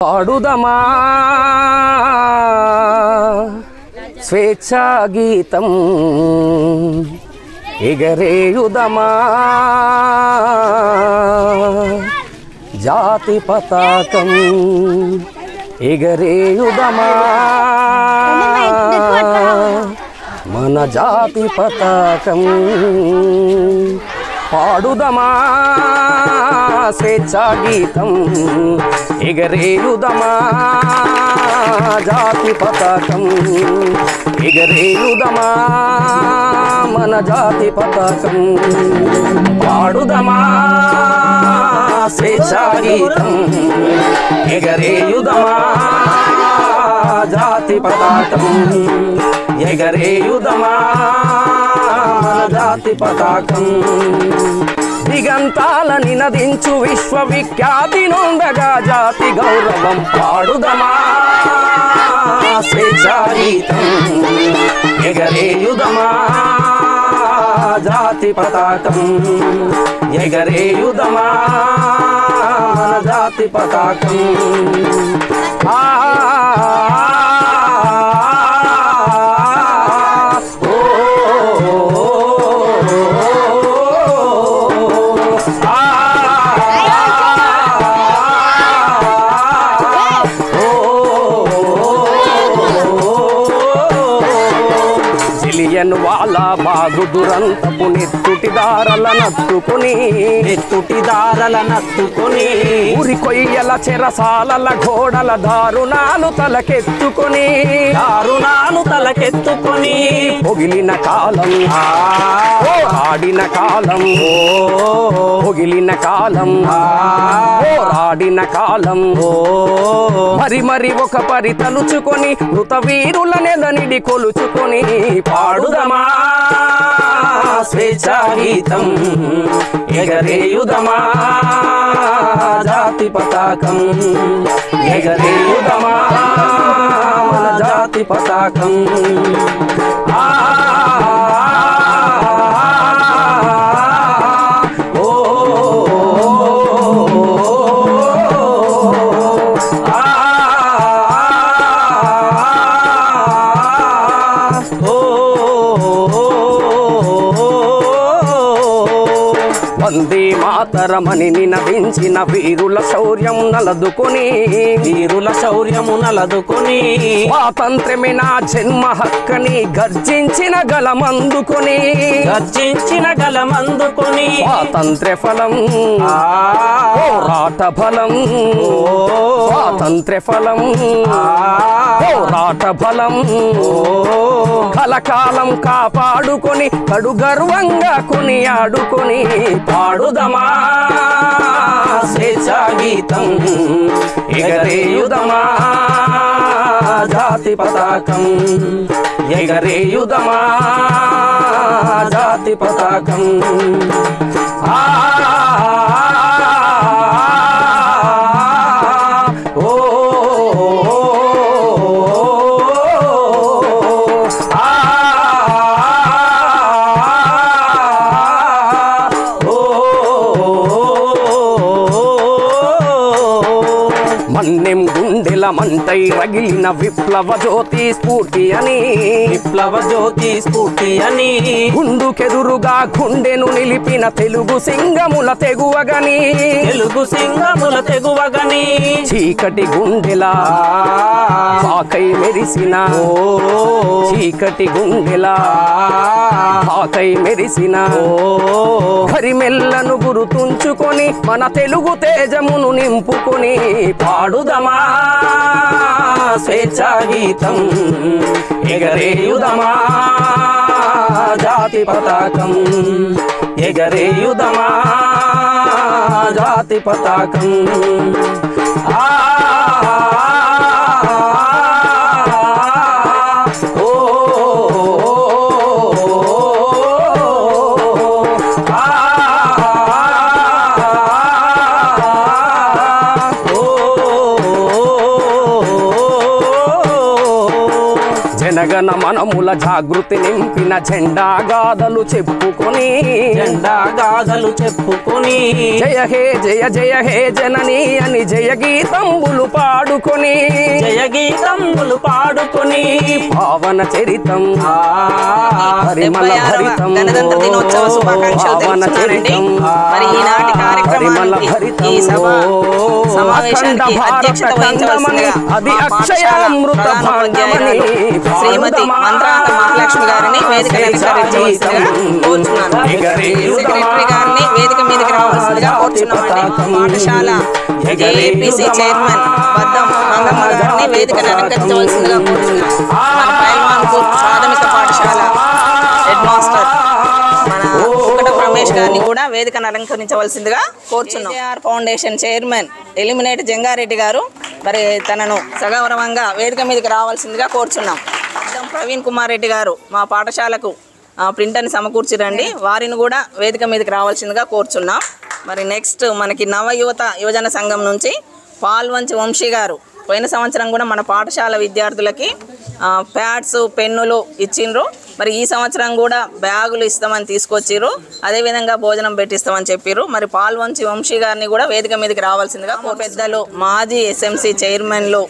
పాడుదమా స్వేచ్ఛా గీతం ఎగరేయుదమా జాతి పతాకం ఎగరేయుదమా మన జాతి పతాకం పాడుదమా స్వేచ్ఛా గీతం ఎగరేయుదమా జాతి పతాకం ఎగరేయుదమా మన జాతి పతాకం పాడుదమా స్వేచ్ఛా గీతం ఎగరేయుదమా జాతి పతాకం ఎగరేయుదమా మన జాతి పతాకం దిగంతాలని నదించు విశ్వవిఖ్యాతి నొందగా జాతి గౌరవం పాడుదమా స్వేచ్ఛా గీతం ఎగరేయుదమా జాతి పతాకం ఎగరేయుదమా మన జాతి పతాకం వాళ్ళ బాగు దురంతపు నెత్తుటిదారల నత్తుకొని ఊరి కొయ్యల చెరసాలల గోడల దారుణాలు తలకెత్తుకొని పొగిలిన కాలం ఆడిన కాలం పొగిలిన కాలం ఆడిన కాలం మరి ఒక పరి తలుచుకొని మృత వీరుల నెదనిడి కొలుచుకొని పాడుదమా స్వేచ్ఛా గీతం ఎగరేయుదమా జాతి పతాకం ఎగరేయుదమా మన జాతి పతాకం వందే మాతరమని నినదించిన వీరుల శౌర్యం నలదుకొని స్వాతంత్ర్యమే నా జన్మ హక్కని గర్జించిన గలమందుకొని స్వాతంత్ర్య ఫలం పోరాట ఫలం స్వాతంత్ర్య ఫలం పోరాట ఫలం కలకాలం కాపాడుకొని కడు గర్వంగా కొనియాడుకొని పాడుదమా స్వేచ్ఛా గీతం ఎగరేయుదమా జాతి పతాకం ఎగరేయుదమా జాతి పతాకం మన్నెం గుండెల మంటై రగిలిన విప్లవ జ్యోతి స్ఫూర్తి అని గుండుకెదురుగా గుండెను నిలిపిన తెలుగు సింగముల తెగువగని చీకటి గుండెలా పాకై మెరిసిన హరిమెల్లను గురుతుంచుకొని మన తెలుగు తేజమును నింపుకొని పాడుదమా స్వేచ్ఛా గీతం ఎగరేయుదమా జాతి పతాకం ఎగరేయుదమా జాతి పతాకం జనగణ మనముల జాగృతి నింపిన జెండా గాథలు చెప్పుకొని జయ హే జయ జయ హే జనని అని జయ గీతంబులు పాడుకొని పావన చరితం పరిమళ భరితం గణతంత్ర దినోత్సవ శుభాకాంక్షలు తెలుపుతున్నానండి. మరి ఈనాటి కార్యక్రమానికి ఈ సమావేశానికి అధ్యక్షత వహించవలసిందిగా మా పాఠశాల ప్రధానోపాధ్యాయురాలు శ్రీమతి మంత్రాంత మహాలక్ష్మి గారిని వేదిక అలంకరించవలసిందిగా కోరుచున్నాను. సెక్రటరీ గారిని వేదిక మీదకి రావాల్సిందిగా కోరుచున్నామండి. పాఠశాల ఏపీసీ చైర్మన్ బద్దం మంగమ్మ గారిని వేదికను అలంకరించవలసిందిగా కోరుచున్నాను. మన పైల్వాన్పూర్ ప్రాథమిక పాఠశాల హెడ్ మాస్టర్ మన కుక్కట రమేష్ గారిని కూడా వేదికను అలంకరించవలసిందిగా కోరుచున్నాం. కేఆర్ ఫౌండేషన్ చైర్మన్ ఎలిమినేట్ జంగారెడ్డి గారు మరి తనను సగౌరవంగా వేదిక మీదకి రావాల్సిందిగా కోరుచున్నాం. ప్రవీణ్ కుమార్ రెడ్డి గారు మా పాఠశాలకు ప్రింటర్ని సమకూర్చిరండి, వారిని కూడా వేదిక మీదకి రావాల్సిందిగా కోరుచున్నాం. మరి నెక్స్ట్ మనకి యువజన సంఘం నుంచి పాల్వంచి వంశీ గారు పోయిన సంవత్సరం కూడా మన పాఠశాల విద్యార్థులకి ప్యాడ్స్ పెన్నులు ఇచ్చిండ్రు. మరి ఈ సంవత్సరం కూడా బ్యాగులు ఇస్తామని తీసుకొచ్చిర్రు, అదేవిధంగా భోజనం పెట్టిస్తామని చెప్పారు. మరి పాల్వంచి వంశీ గారిని కూడా వేదిక మీదకి రావాల్సిందిగా పెద్దలు, మాజీ ఎస్ఎంసీ చైర్మన్లు,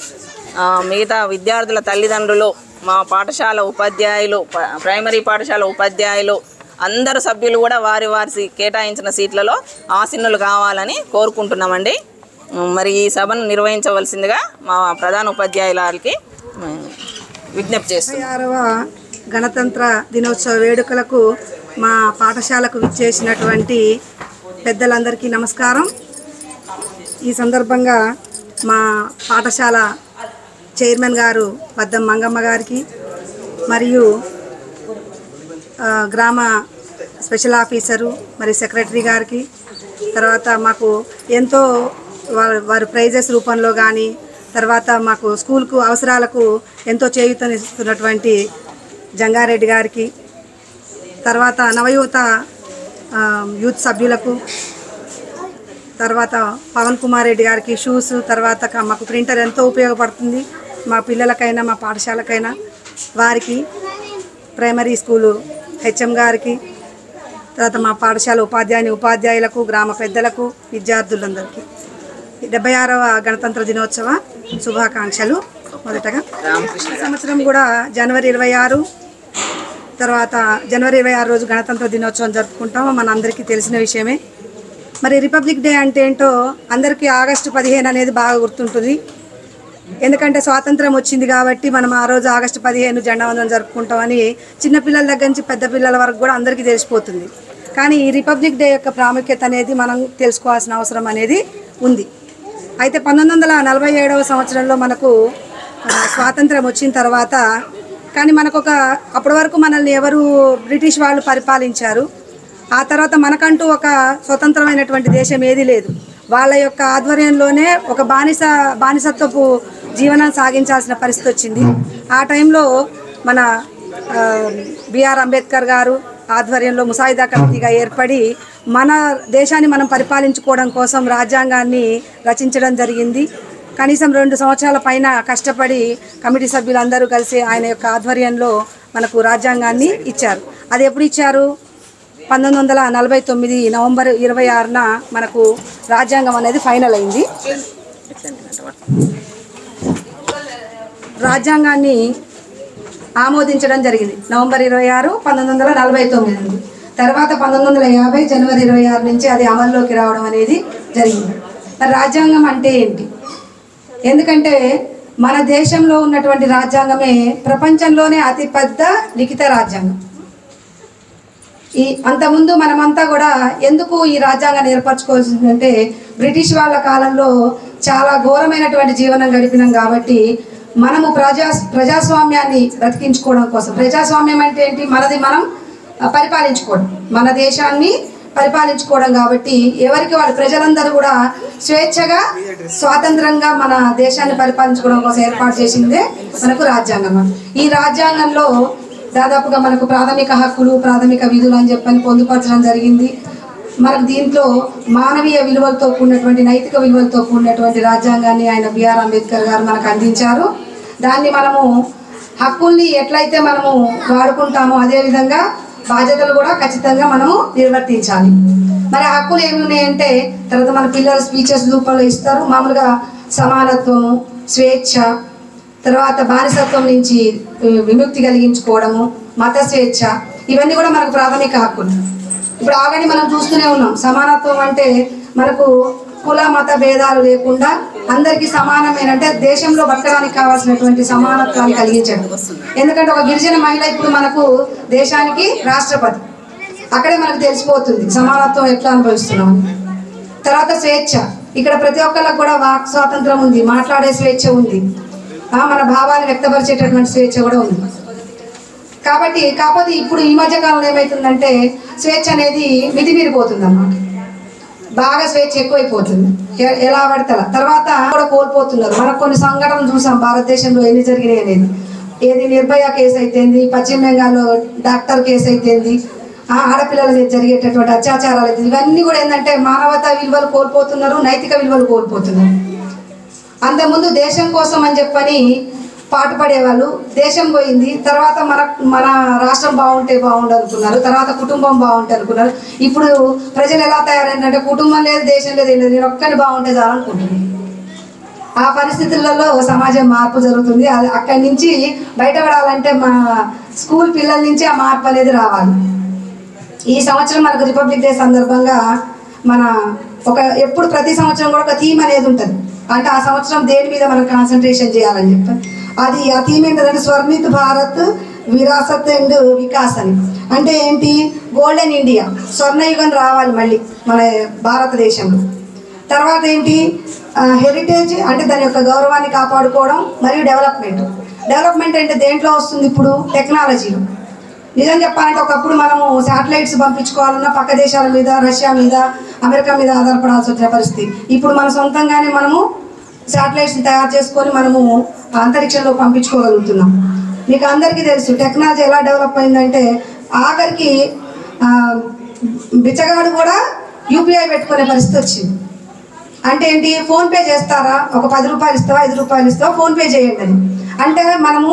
మిగతా విద్యార్థుల తల్లిదండ్రులు, మా పాఠశాల ఉపాధ్యాయులు, ప్రైమరీ పాఠశాల ఉపాధ్యాయులు అందరు సభ్యులు కూడా వారి కేటాయించిన సీట్లలో ఆసీనులు కావాలని కోరుకుంటున్నామండి. మరి ఈ సభను నిర్వహించవలసిందిగా మా ప్రధాన ఉపాధ్యాయులకి విజ్ఞప్తి చేస్తున్నాం. 26వ గణతంత్ర దినోత్సవ వేడుకలకు మా పాఠశాలకు విచ్చేసినటువంటి పెద్దలందరికీ నమస్కారం. ఈ సందర్భంగా మా పాఠశాల చైర్మన్ గారు బద్దం మంగమ్మ గారికి మరియు గ్రామ స్పెషల్ ఆఫీసరు మరి సెక్రటరీ గారికి, తర్వాత మాకు ఎంతో వారు ప్రైజెస్ రూపంలో కానీ తర్వాత మాకు స్కూల్కు అవసరాలకు ఎంతో చేయూతనిస్తున్నటువంటి జంగారెడ్డి గారికి, తర్వాత నవయువత యూత్ సభ్యులకు, తర్వాత పవన్ కుమార్ రెడ్డి గారికి షూస్, తర్వాత మాకు ప్రింటర్ ఎంతో ఉపయోగపడుతుంది మా పిల్లలకైనా మా పాఠశాలకైనా, వారికి ప్రైమరీ స్కూలు హెచ్ఎం గారికి, తర్వాత మా పాఠశాల ఉపాధ్యాయులకు, గ్రామ పెద్దలకు, విద్యార్థులందరికీ 76వ గణతంత్ర దినోత్సవ శుభాకాంక్షలు. మొదటగా సంవత్సరం కూడా జనవరి 26 తర్వాత జనవరి 26 రోజు గణతంత్ర దినోత్సవం జరుపుకుంటాము, మన అందరికీ తెలిసిన విషయమే. మరి రిపబ్లిక్ డే అంటే ఏంటో అందరికీ ఆగస్టు 15 అనేది బాగా గుర్తుంటుంది. ఎందుకంటే స్వాతంత్రం వచ్చింది కాబట్టి మనం ఆ రోజు ఆగస్టు 15 జెండా వందనం జరుపుకుంటామని చిన్నపిల్లల దగ్గర నుంచి పెద్ద పిల్లల వరకు కూడా అందరికీ తెలిసిపోతుంది. కానీ ఈ రిపబ్లిక్ డే యొక్క ప్రాముఖ్యత అనేది మనం తెలుసుకోవాల్సిన అవసరం అనేది ఉంది. అయితే 1947వ సంవత్సరంలో మనకు స్వాతంత్రం వచ్చిన తర్వాత కానీ మనకు అప్పటి వరకు మనల్ని ఎవరు బ్రిటిష్ వాళ్ళు పరిపాలించారు. ఆ తర్వాత మనకంటూ ఒక స్వతంత్రమైనటువంటి దేశం ఏదీ లేదు. వాళ్ళ యొక్క ఆధ్వర్యంలోనే ఒక బానిసత్వపు జీవనం సాగించాల్సిన పరిస్థితి వచ్చింది. ఆ టైంలో మన బిఆర్ అంబేద్కర్ గారు ఆధ్వర్యంలో ముసాయిదా కమిటీగా ఏర్పడి మన దేశాన్ని మనం పరిపాలించుకోవడం కోసం రాజ్యాంగాన్ని రచించడం జరిగింది. కనీసం 2 సంవత్సరాల పైన కష్టపడి కమిటీ సభ్యులందరూ కలిసి ఆయన యొక్క ఆధ్వర్యంలో మనకు రాజ్యాంగాన్ని ఇచ్చారు. అది ఎప్పుడు ఇచ్చారు? 1949 నవంబర్ 26న మనకు రాజ్యాంగం అనేది ఫైనల్ అయింది. రాజ్యాంగాన్ని ఆమోదించడం జరిగింది నవంబర్ 26, 1949. తర్వాత 1950 జనవరి 26 నుంచి అది అమల్లోకి రావడం అనేది జరిగింది. మరి రాజ్యాంగం అంటే ఏంటి? ఎందుకంటే మన దేశంలో ఉన్నటువంటి రాజ్యాంగమే ప్రపంచంలోనే అతిపెద్ద లిఖిత రాజ్యాంగం. అంతకుముందు మనమంతా కూడా ఎందుకు ఈ రాజ్యాంగాన్ని ఏర్పరచుకోవాల్సిందంటే బ్రిటిష్ వాళ్ళ కాలంలో చాలా ఘోరమైనటువంటి జీవనం గడిపినాం కాబట్టి మనము ప్రజాస్వామ్యాన్ని బ్రతికించుకోవడం కోసం. ప్రజాస్వామ్యం అంటే ఏంటి? మనది మనం పరిపాలించుకోవడం, మన దేశాన్ని పరిపాలించుకోవడం. కాబట్టి ఎవరికి వాళ్ళు ప్రజలందరూ కూడా స్వేచ్ఛగా స్వాతంత్రంగా మన దేశాన్ని పరిపాలించుకోవడం కోసం ఏర్పాటు చేసిందే మనకు రాజ్యాంగం. ఈ రాజ్యాంగంలో దాదాపుగా మనకు ప్రాథమిక హక్కులు, ప్రాథమిక విధులు అని చెప్పని పొందుపరచడం జరిగింది. మనకు దీంట్లో మానవీయ విలువలతో కూడినటువంటి, నైతిక విలువలతో కూడినటువంటి రాజ్యాంగాన్ని ఆయన బిఆర్ అంబేద్కర్ గారు మనకు అందించారు. దాన్ని మనము హక్కుల్ని ఎట్లయితే మనము వాడుకుంటామో అదేవిధంగా బాధ్యతలు కూడా ఖచ్చితంగా మనము నిర్వర్తించాలి. మరి హక్కులు ఏమి ఉన్నాయంటే తర్వాత మన పిల్లలు స్పీచెస్ రూపంలో ఇస్తారు. మామూలుగా సమానత్వము, స్వేచ్ఛ, తర్వాత బానిసత్వం నుంచి విముక్తి కలిగించుకోవడము, మత స్వేచ్ఛ, ఇవన్నీ కూడా మనకు ప్రాథమిక హక్కులు. ఇప్పుడు ఆల్రెడీ మనం చూస్తూనే ఉన్నాం. సమానత్వం అంటే మనకు కుల మత భేదాలు లేకుండా అందరికీ సమానమైన అంటే దేశంలో బతకడానికి కావాల్సినటువంటి సమానత్వాన్ని కలిగించడం. ఎందుకంటే ఒక గిరిజన మహిళ ఇప్పుడు మనకు దేశానికి రాష్ట్రపతి, అక్కడే మనకు తెలిసిపోతుంది సమానత్వం ఎట్లా అనుభవిస్తున్నాం. తర్వాత స్వేచ్ఛ, ఇక్కడ ప్రతి ఒక్కరికి కూడా వాక్ స్వాతంత్రం ఉంది, మాట్లాడే స్వేచ్ఛ ఉంది, మన భావాన్ని వ్యక్తపరిచేటటువంటి స్వేచ్ఛ కూడా ఉంది. కాకపోతే ఇప్పుడు ఈ మధ్య కాలంలో ఏమవుతుందంటే స్వేచ్ఛ అనేది మితిమీరిపోతుంది అన్నమాట. బాగా స్వేచ్ఛ ఎక్కువైపోతుంది, ఎలా పడతా. తర్వాత కూడా కోల్పోతున్నారు. మనకు కొన్ని సంఘటనలు చూసాం భారతదేశంలో ఎన్ని జరిగినాయి అనేది. ఏది నిర్భయ కేసు అయితేంది, పశ్చిమ బెంగాల్లో డాక్టర్ కేసు అయితేంది, ఆడపిల్లల మీద జరిగేటటువంటి అత్యాచారాలు అయితే, ఇవన్నీ కూడా ఏంటంటే మానవతా విలువలు కోల్పోతున్నారు, నైతిక విలువలు కోల్పోతున్నారు. అంతకుముందు దేశం కోసం అని చెప్పని పాటుపడేవాళ్ళు, దేశం పోయింది, తర్వాత మన రాష్ట్రం బాగుంటే బాగుండు అనుకున్నారు, తర్వాత కుటుంబం బాగుంటే అనుకున్నారు. ఇప్పుడు ప్రజలు ఎలా తయారైందంటే కుటుంబం లేదు, దేశం లేదు, ఏం లేదు, నేను ఒక్కటి బాగుంటే చాలనుకుంటున్నాను. ఆ పరిస్థితులలో సమాజం మార్పు జరుగుతుంది. అది అక్కడి నుంచి బయటపడాలంటే మా స్కూల్ పిల్లల నుంచి ఆ మార్పు అనేది రావాలి. ఈ సంవత్సరం మనకు రిపబ్లిక్ డే సందర్భంగా ఎప్పుడు ప్రతి సంవత్సరం కూడా ఒక థీమ్ అనేది ఉంటుంది. అంటే ఆ సంవత్సరం దేని మీద మనం కాన్సన్ట్రేషన్ చేయాలని చెప్పి ఆ థీమ్ ఏంటంటే స్వర్ణిత్ భారత్ విరాసత్ అండ్ వికాస్ అని. అంటే ఏంటి, గోల్డెన్ ఇండియా, స్వర్ణయుగం రావాలి మళ్ళీ మన భారతదేశంలో. తర్వాత ఏంటి, హెరిటేజ్ అంటే దాని యొక్క గౌరవాన్ని కాపాడుకోవడం, మరియు డెవలప్మెంట్ అంటే దేంట్లో వస్తుంది, ఇప్పుడు టెక్నాలజీలో. నిజం చెప్పాలంటే ఒకప్పుడు మనము శాటిలైట్స్ పంపించుకోవాలన్నా పక్క దేశాల మీద, రష్యా మీద, అమెరికా మీద ఆధారపడాల్సి వచ్చిన పరిస్థితి. ఇప్పుడు మన సొంతంగానే మనము శాటిలైట్స్ని తయారు చేసుకొని మనము అంతరిక్షంలో పంపించుకోగలుగుతున్నాం. మీకు అందరికీ తెలుసు టెక్నాలజీ ఎలా డెవలప్ అయిందంటే ఆఖరికి బిచ్చగాడు కూడా యూపీఐ పెట్టుకునే పరిస్థితి వచ్చింది. అంటే ఏంటి, ఫోన్పే చేస్తారా, ఒక 10 రూపాయలు ఇస్తావా, 5 రూపాయలు ఇస్తావా, ఫోన్పే చేయండి అని. అంటే మనము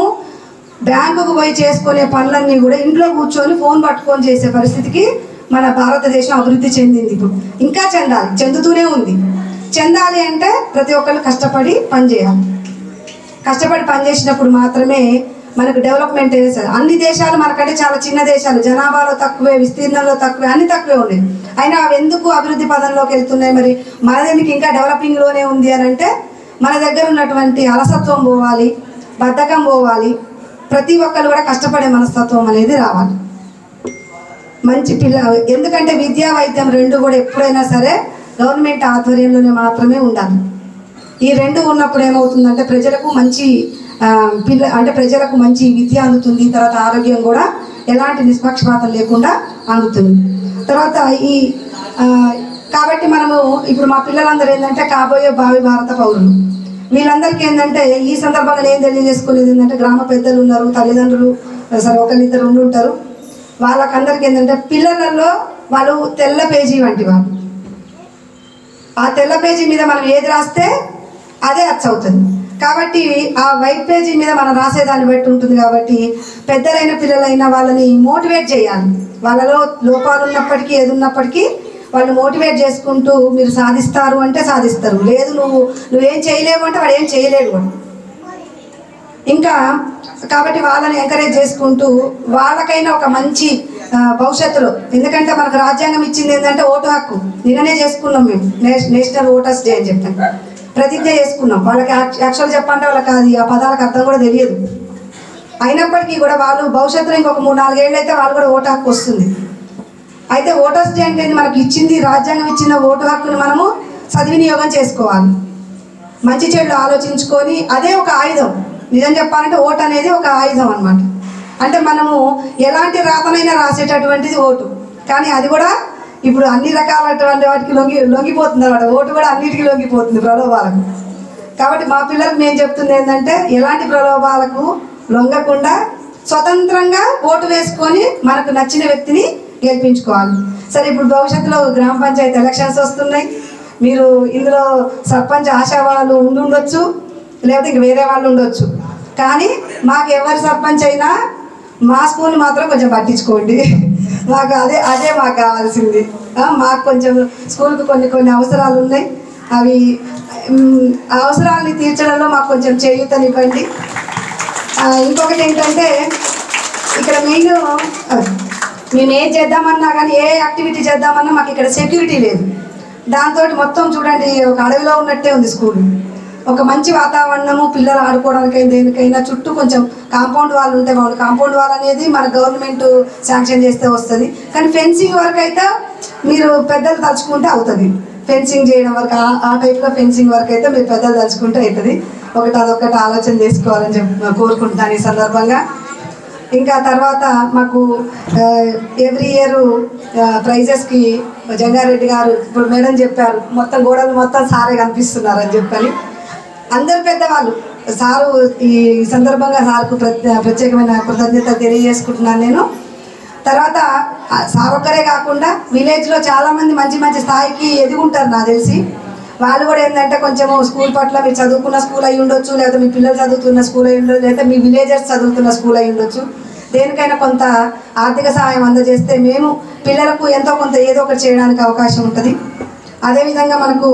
బ్యాంకుకు పోయి చేసుకునే పనులన్నీ కూడా ఇంట్లో కూర్చొని ఫోన్ పట్టుకొని చేసే పరిస్థితికి మన భారతదేశం అభివృద్ధి చెందింది. ఇప్పుడు ఇంకా చెందుతూనే ఉంది. చెందాలి అంటే ప్రతి ఒక్కరు కష్టపడి పనిచేయాలి. కష్టపడి పనిచేసినప్పుడు మాత్రమే మనకు డెవలప్మెంట్ అనేది. అన్ని దేశాలు మనకంటే చాలా చిన్న దేశాలు, జనాభాలో తక్కువే, విస్తీర్ణంలో తక్కువే, అన్ని తక్కువే ఉన్నాయి. అయినా అవి ఎందుకు అభివృద్ధి పదంలోకి వెళ్తున్నాయి? మరి మనదేందుకు ఇంకా డెవలపింగ్లోనే ఉంది అని అంటే మన దగ్గర ఉన్నటువంటి అలసత్వం పోవాలి, బద్ధకం పోవాలి, ప్రతి ఒక్కరు కూడా కష్టపడే మనస్తత్వం అనేది రావాలి. మంచి ఎందుకంటే విద్యా వైద్యం రెండు కూడా ఎప్పుడైనా సరే గవర్నమెంట్ ఆధ్వర్యంలోనే మాత్రమే ఉండాలి. ఈ రెండు ఉన్నప్పుడు ఏమవుతుందంటే ప్రజలకు మంచి ప్రజలకు మంచి విద్య అందుతుంది. తర్వాత ఆరోగ్యం కూడా ఎలాంటి నిష్పక్షపాతం లేకుండా అందుతుంది. తర్వాత కాబట్టి మనము ఇప్పుడు మా పిల్లలందరూ ఏంటంటే కాబోయే భావి భారత పౌరులు. వీళ్ళందరికీ ఏంటంటే ఈ సందర్భంగా నేను తెలియజేసుకునేది ఏంటంటే గ్రామ పెద్దలు ఉన్నారు, తల్లిదండ్రులు సరే ఒకరిద్దరు ఉంటారు. వాళ్ళకందరికీ ఏంటంటే పిల్లలలో వాళ్ళు తెల్ల పేజీ వంటి వాళ్ళు. ఆ తెల్ల పేజీ మీద మనం ఏది రాస్తే అదే అచ్చవుతుంది. కాబట్టి ఆ వైట్ పేజీ మీద మనం రాసేదాన్ని బట్టి ఉంటుంది. కాబట్టి పెద్దలైన పిల్లలైన వాళ్ళని మోటివేట్ చేయాలి. వాళ్ళలో లోపాలు ఉన్నప్పటికీ ఏది ఉన్నప్పటికీ వాళ్ళు మోటివేట్ చేసుకుంటూ మీరు సాధిస్తారు అంటే సాధిస్తారు, లేదు నువ్వేం చేయలేవు అంటే వాడు ఏం చేయలేడు కూడా. ఇంకా కాబట్టి వాళ్ళని ఎంకరేజ్ చేసుకుంటూ వాళ్ళకైనా ఒక మంచి భవిష్యత్తులో, ఎందుకంటే మనకు రాజ్యాంగం ఇచ్చింది ఏంటంటే ఓటు హక్కు. నిన్ననే చేసుకున్నాం మేము నేషనల్ ఓటర్స్ డే అని చెప్పాను, ప్రతిజ్ఞ చేసుకున్నాం. వాళ్ళకి యాక్చువల్ చెప్పంటే వాళ్ళకి అది ఆ పదాలకు అర్థం కూడా తెలియదు. అయినప్పటికీ కూడా వాళ్ళు భవిష్యత్తులో ఇంకొక 3-4 ఏళ్ళు అయితే వాళ్ళు కూడా ఓటు హక్కు వస్తుంది. అయితే ఓటర్స్ డే అంటే మనకి ఇచ్చింది రాజ్యాంగం ఇచ్చిన ఓటు హక్కుని మనము సద్వినియోగం చేసుకోవాలి. మంచి చెడులు ఆలోచించుకొని అదే ఒక ఆయుధం. నిజం చెప్పాలంటే ఓటు అనేది ఒక ఆయుధం అన్నమాట. అంటే మనము ఎలాంటి రాతనైనా రాసేటటువంటిది ఓటు. కానీ అది కూడా ఇప్పుడు అన్ని రకాలటువంటి వాటికి లొంగిపోతుంది అన్నమాట. ఓటు కూడా అన్నిటికీ లొంగిపోతుంది ప్రలోభాలకు. కాబట్టి మా పిల్లలకు నేను చెప్తుంది ఏంటంటే ఎలాంటి ప్రలోభాలకు లొంగకుండా స్వతంత్రంగా ఓటు వేసుకొని మనకు నచ్చిన వ్యక్తిని గెలిపించుకోవాలి. సరే, ఇప్పుడు భవిష్యత్తులో గ్రామ పంచాయతీ ఎలక్షన్స్ వస్తున్నాయి. మీరు ఇందులో సర్పంచ్ ఆశా వాళ్ళు ఉండొచ్చు, లేకపోతే ఇంక వేరే వాళ్ళు ఉండొచ్చు. కానీ మాకు ఎవరు సర్పంచ్ అయినా మా స్కూల్ మాత్రం కొంచెం పట్టించుకోండి. మాకు అదే మాకు కావాల్సింది. మాకు కొంచెం స్కూల్కి కొన్ని అవసరాలు ఉన్నాయి. అవి అవసరాలని తీర్చడంలో మాకు కొంచెం చేయూతనివ్వండి. ఇంకొకటి ఏంటంటే ఇక్కడ మెయిన్ మేము ఏం చేద్దామన్నా కానీ ఏ యాక్టివిటీ చేద్దామన్నా మాకు ఇక్కడ సెక్యూరిటీ లేదు. దాంతో మొత్తం చూడండి ఒక అడవిలో ఉన్నట్టే ఉంది స్కూల్. ఒక మంచి వాతావరణము, పిల్లలు ఆడుకోవడానికైనా దేనికైనా చుట్టూ కొంచెం కాంపౌండ్ వాళ్ళు ఉంటే బాగుంది. కాంపౌండ్ వాల్ అనేది మన గవర్నమెంట్ శాంక్షన్ చేస్తే వస్తుంది. కానీ ఫెన్సింగ్ వరకు అయితే మీరు పెద్దలు తలుచుకుంటే అవుతుంది. ఫెన్సింగ్ చేయడం వరకు ఆ టైప్లో ఫెన్సింగ్ వరకు అయితే మీరు పెద్దలు తలుచుకుంటే అవుతుంది. అదొకటి ఆలోచన చేసుకోవాలని కోరుకుంటున్నాను ఈ సందర్భంగా. ఇంకా తర్వాత మాకు ఎవ్రీ ఇయర్ ప్రైజెస్కి జంగారెడ్డి గారు ఇప్పుడు మేడం చెప్పారు, మొత్తం గోడలు మొత్తం సారే కనిపిస్తున్నారని చెప్పని అందరు పెద్దవాళ్ళు సారు ఈ సందర్భంగా సార్కు ప్రత్యేకమైన కృతజ్ఞత తెలియజేసుకుంటున్నాను నేను. తర్వాత సార్ ఒక్కరే కాకుండా విలేజ్లో చాలామంది మంచి మంచి స్థాయికి ఎదుగుంటారు నాకు తెలిసి. వాళ్ళు కూడా ఏంటంటే కొంచెం స్కూల్ పట్ల మీరు చదువుకున్న స్కూల్ అయి ఉండొచ్చు, లేదా మీ పిల్లలు చదువుతున్న స్కూల్ అయి ఉండొచ్చు, లేదా మీ విలేజర్స్ చదువుతున్న స్కూల్ అయి ఉండొచ్చు. దేనికైనా కొంత ఆర్థిక సహాయం అందజేస్తే మేము పిల్లలకు ఎంతో కొంత ఏదో ఒకటి చేయడానికి అవకాశం ఉంటుంది. అదేవిధంగా మనకు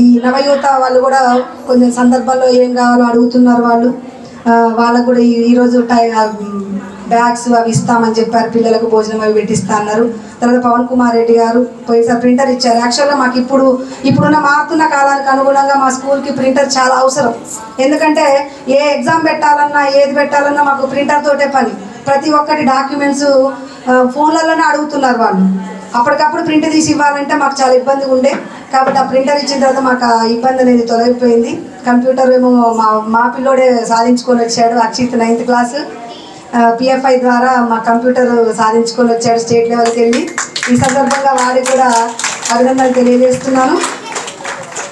ఈ నవయువత వాళ్ళు కూడా కొన్ని సందర్భాల్లో ఏం కావాలో అడుగుతున్నారు. వాళ్ళకు కూడా ఈరోజు బ్యాగ్స్ అవి ఇస్తామని చెప్పారు, పిల్లలకు భోజనం అవి పెట్టిస్తా అన్నారు. తర్వాత పవన్ కుమార్ రెడ్డి గారు పోయిసారి ప్రింటర్ ఇచ్చారు. యాక్చువల్గా మాకు ఇప్పుడున్న మారుతున్న కాలానికి అనుగుణంగా మా స్కూల్కి ప్రింటర్ చాలా అవసరం. ఎందుకంటే ఏ ఎగ్జామ్ పెట్టాలన్నా ఏది పెట్టాలన్నా మాకు ప్రింటర్ తోటే పని. ప్రతి ఒక్కటి డాక్యుమెంట్స్ ఫోన్లలోనే అడుగుతున్నారు వాళ్ళు. అప్పటికప్పుడు ప్రింట్ తీసి ఇవ్వాలంటే మాకు చాలా ఇబ్బందిగా ఉండే. కాబట్టి ఆ ప్రింటర్ ఇచ్చిన తర్వాత మాకు ఆ ఇబ్బంది అనేది తొలగిపోయింది. కంప్యూటర్ ఏమో మా పిల్లోడే సాధించుకొని వచ్చాడు. అక్షిత్ 9th క్లాస్ PFI ద్వారా మా కంప్యూటర్ సాధించుకొని వచ్చాడు స్టేట్ లెవెల్కి వెళ్ళి. ఈ సందర్భంగా వారికి కూడా అభినందనలు తెలియజేస్తున్నాను.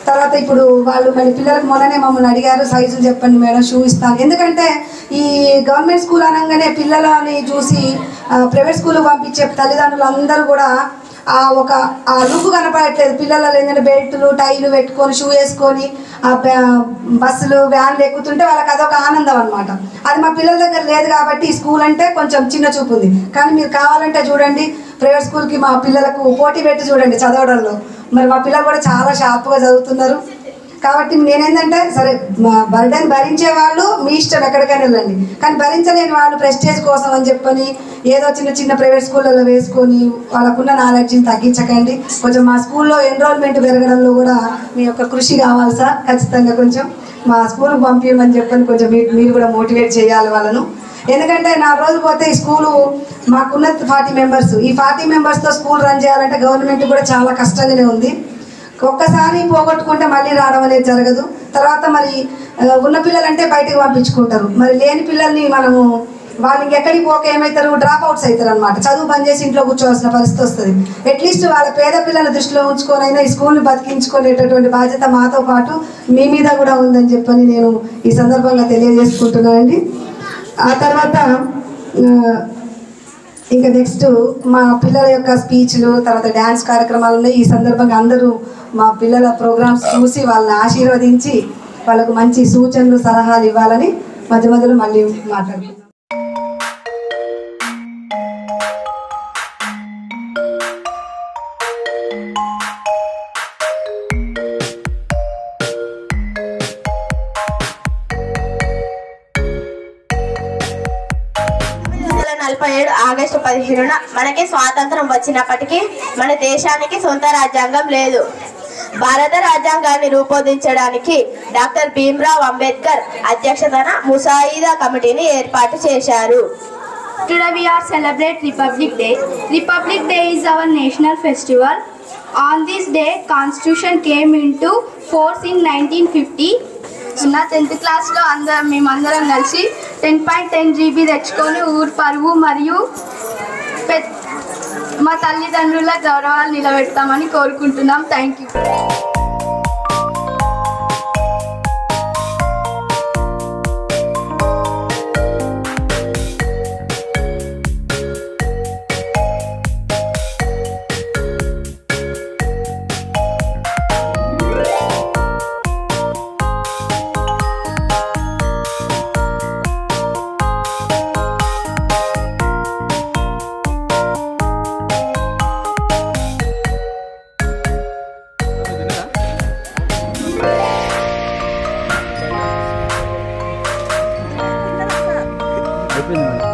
తర్వాత ఇప్పుడు వాళ్ళు మన పిల్లలకు మొన్ననే మమ్మల్ని అడిగారు, సైజులు చెప్పండి మేడం, షూ ఇస్తాను. ఎందుకంటే ఈ గవర్నమెంట్ స్కూల్ అనగానే పిల్లలని చూసి ప్రైవేట్ స్కూల్కి పంపించే తల్లిదండ్రులు అందరూ కూడా ఆ లుక్ కనపడట్లేదు. పిల్లలు ఏంటంటే బెల్ట్లు టైలు పెట్టుకొని షూ వేసుకొని బస్సులు వ్యాన్లు ఎక్కుతుంటే వాళ్ళకి అదొక ఆనందం అనమాట. అది మా పిల్లల దగ్గర లేదు కాబట్టి ఈ స్కూల్ అంటే కొంచెం చిన్న చూపు ఉంది. కానీ మీరు కావాలంటే చూడండి, ప్రైవేట్ స్కూల్కి మా పిల్లలకు పోటీ పెట్టి చూడండి చదవడంలో. మరి మా పిల్లలు కూడా చాలా షార్ప్గా చదువుతున్నారు. కాబట్టి నేనేంటంటే సరే బర్డెన్ భరించే వాళ్ళు మీ ఇష్టం, ఎక్కడికైనా వెళ్ళండి. కానీ భరించలేని వాళ్ళు ప్రెస్టేజ్ కోసం అని చెప్పని ఏదో చిన్న చిన్న ప్రైవేట్ స్కూళ్ళలో వేసుకొని వాళ్ళకున్న నాలెడ్జ్ని తగ్గించకండి. కొంచెం మా స్కూల్లో ఎన్రోల్మెంట్ పెరగడంలో కూడా మీ యొక్క కృషి కావాలి సార్. ఖచ్చితంగా కొంచెం మా స్కూల్కి పంపించమని చెప్పని కొంచెం మీరు కూడా మోటివేట్ చేయాలి వాళ్ళను. ఎందుకంటే నా రోజు పోతే ఈ స్కూలు మాకున్న 40 మెంబర్స్, ఈ 40 మెంబర్స్తో స్కూల్ రన్ చేయాలంటే గవర్నమెంట్ కూడా చాలా కష్టంగానే ఉంది. ఒక్కసారి పోగొట్టుకుంటే మళ్ళీ రావడం అనేది జరగదు. తర్వాత మరి ఉన్న పిల్లలంటే బయటకు పంపించుకుంటారు. మరి లేని పిల్లల్ని మనము వాళ్ళు ఇంకెక్కడికి పోక ఏమవుతారు, డ్రాప్ అవుట్స్ అవుతారు అనమాట. చదువు బంద్ చేసి ఇంట్లో కూర్చోవాల్సిన పరిస్థితి వస్తుంది. అట్లీస్ట్ వాళ్ళ పేద పిల్లల దృష్టిలో ఉంచుకొనైనా ఈ స్కూల్ని బతికించుకునేటటువంటి బాధ్యత మాతో పాటు మీ మీద కూడా ఉందని చెప్పని నేను ఈ సందర్భంగా తెలియజేసుకుంటున్నానండి. ఆ తర్వాత ఇంకా నెక్స్ట్ మా పిల్లల యొక్క స్పీచ్లు, తర్వాత డ్యాన్స్ కార్యక్రమాలు ఉన్నాయి. ఈ సందర్భంగా అందరూ మా పిల్లల ప్రోగ్రామ్స్ చూసి వాళ్ళని ఆశీర్వదించి వాళ్ళకు మంచి సూచనలు సలహాలు ఇవ్వాలని మధ్య మధ్యలో మళ్ళీ మాట్లాడుతున్నాం. 1947 ఆగస్టు 15న మనకి స్వాతంత్రం వచ్చినప్పటికీ మన దేశానికి సొంత రాజ్యాంగం లేదు. భారత రాజ్యాంగాన్ని రూపొందించడానికి డాక్టర్ భీమ్రావ్ అంబేద్కర్ అధ్యక్షతన ముసాయిదా కమిటీని ఏర్పాటు చేశారు. Today we are celebrate Republic Day. Republic Day is our national festival. On this day, Constitution came into force in 1950. నా 10th క్లాస్లో మేమందరం కలిసి 10.10 GB తెచ్చుకొని ఊరు పరువు మరియు మా తల్లిదండ్రుల గౌరవాలు నిలబెడతామని కోరుకుంటున్నాం. Thank you. అయిపోయింది.